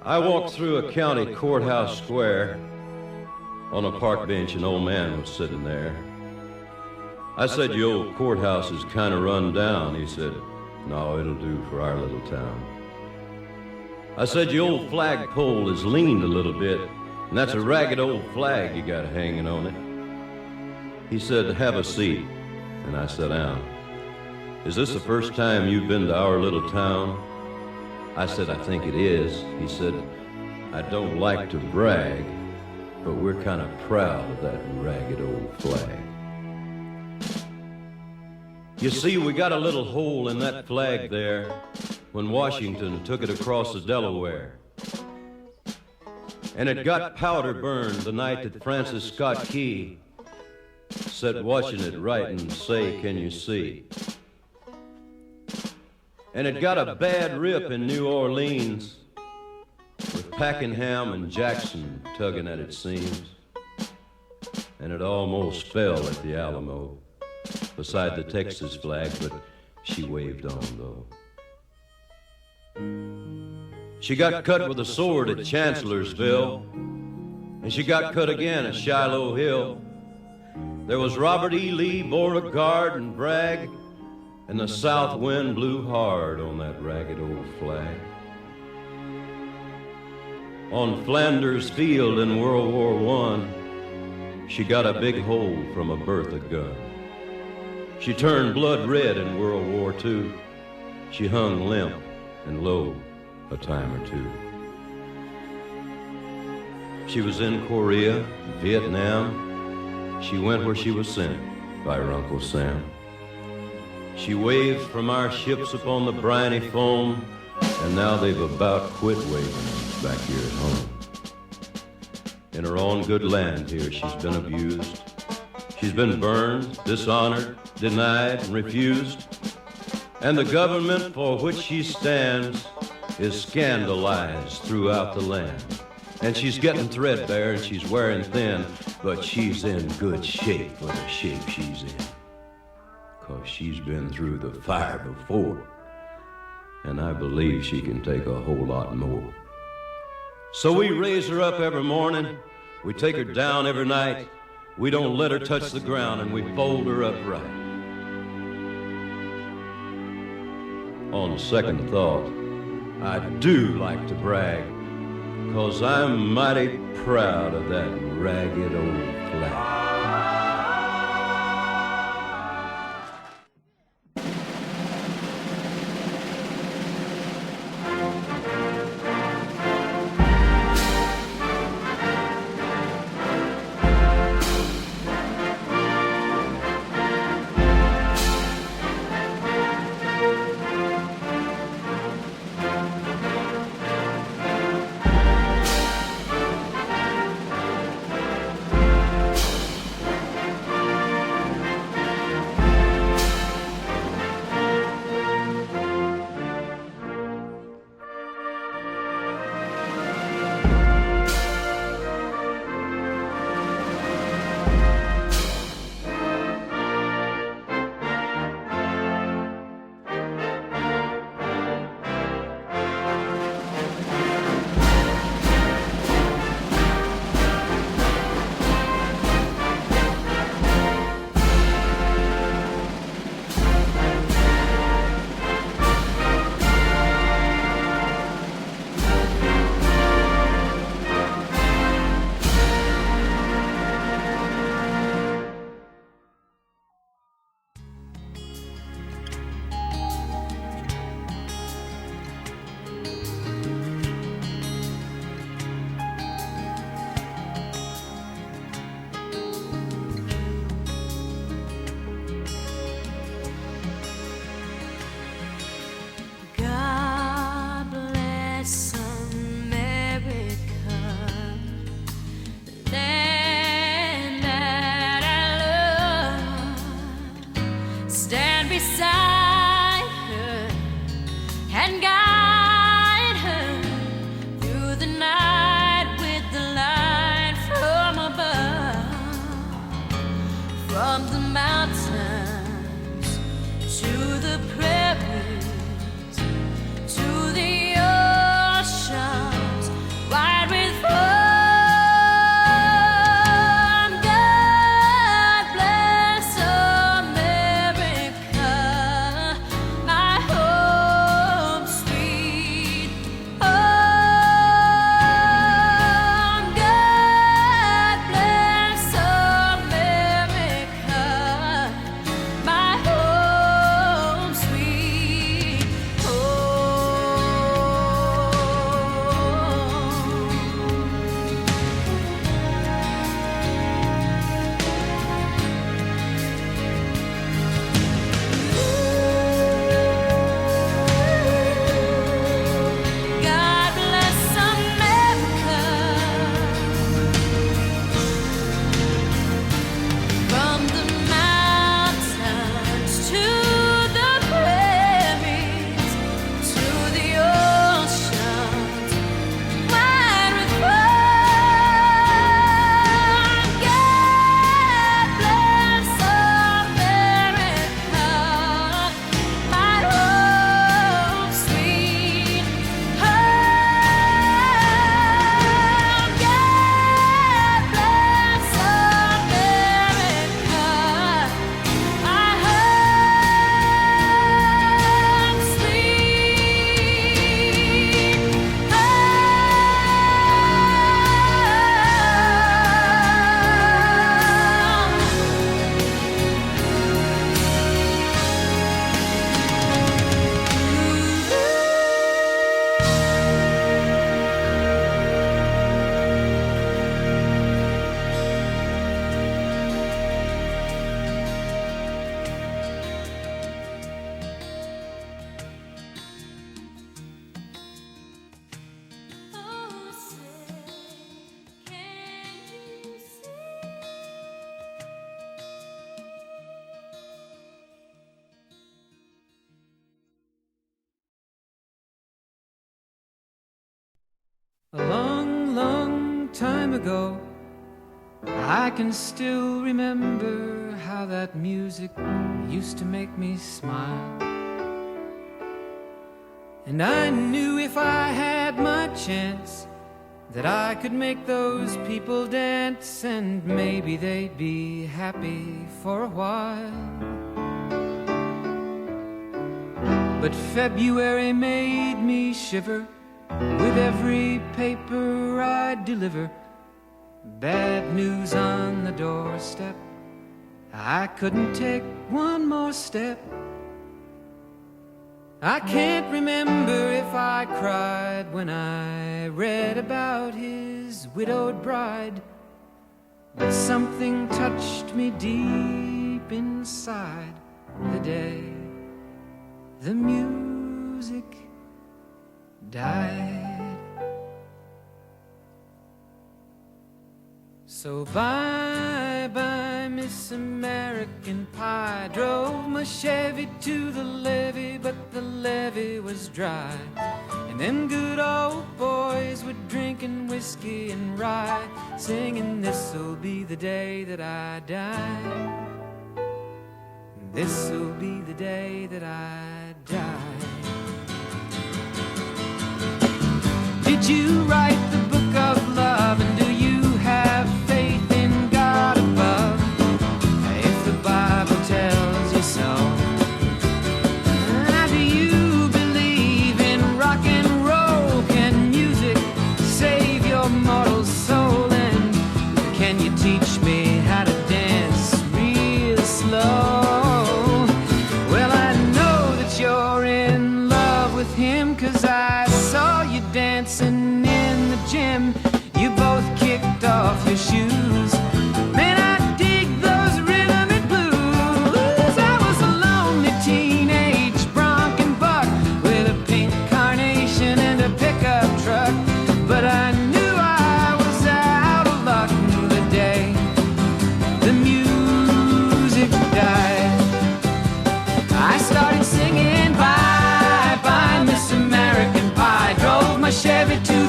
I walked through a county courthouse square. On a park bench, an old man was sitting there. I said, "Your old courthouse is kind of run down." He said, "No, it'll do for our little town." I said, "Your old flagpole is leaned a little bit, and that's a ragged old flag you got hanging on it." He said, "Have a seat." And I sat down. "Is this the first time you've been to our little town?" I said, "I think it is." He said, "I don't like to brag, but we're kind of proud of that ragged old flag." You see, we got a little hole in that flag there when Washington took it across the Delaware. And it got powder burned the night that Francis Scott Key sat watching it write and say, "Can you see?" And it got a bad rip in New Orleans with Pakenham and Jackson tugging at its seams. And it almost fell at the Alamo beside the Texas flag, but she waved on, though. She got cut with a sword at Chancellorsville, and she got cut again at Shiloh Hill. There was Robert E. Lee, Beauregard, and Bragg, and the south wind blew hard on that ragged old flag. On Flanders Field in World War I, she got a big hole from a Bertha gun. She turned blood red in World War II. She hung limp and low a time or two. She was in Korea, Vietnam. She went where she was sent by her Uncle Sam. She waved from our ships upon the briny foam, and now they've about quit waving back here at home. In her own good land here, she's been abused. She's been burned, dishonored, denied, and refused. And the government for which she stands is scandalized throughout the land. And she's getting threadbare and she's wearing thin, but she's in good shape for the shape she's in. 'Cause she's been through the fire before, and I believe she can take a whole lot more. So we raise her up every morning, we take her down every night, we don't let her touch the ground, and we fold her up right. On second thought, I do like to brag, 'cause I'm mighty proud of that ragged old flag. A long, long time ago, I can still remember how that music used to make me smile. And I knew if I had my chance that I could make those people dance, and maybe they'd be happy for a while. But February made me shiver with every paper I'd deliver. Bad news on the doorstep, I couldn't take one more step. I can't remember if I cried when I read about his widowed bride, but something touched me deep inside the day the music died. So bye-bye, Miss American Pie. Drove my Chevy to the levee, but the levee was dry. And them good old boys were drinking whiskey and rye, singing, "This'll be the day that I die. This'll be the day that I die." Did you write the book of love, and do you have faith in God above? If the Bible tells you so. Do you believe in rock and roll? Can music save your mortal soul? And can you teach me how to dance real slow? Well, I know that you're in love with him, 'cause I saw you dancing in the gym. You both kicked off your shoes. Man, I dig those rhythm and blues. I was a lonely teenage bronc and buck with a pink carnation and a pickup truck, but I knew I was out of luck the day the music died. I started singing bye-bye, Miss American Pie. Drove my Chevy to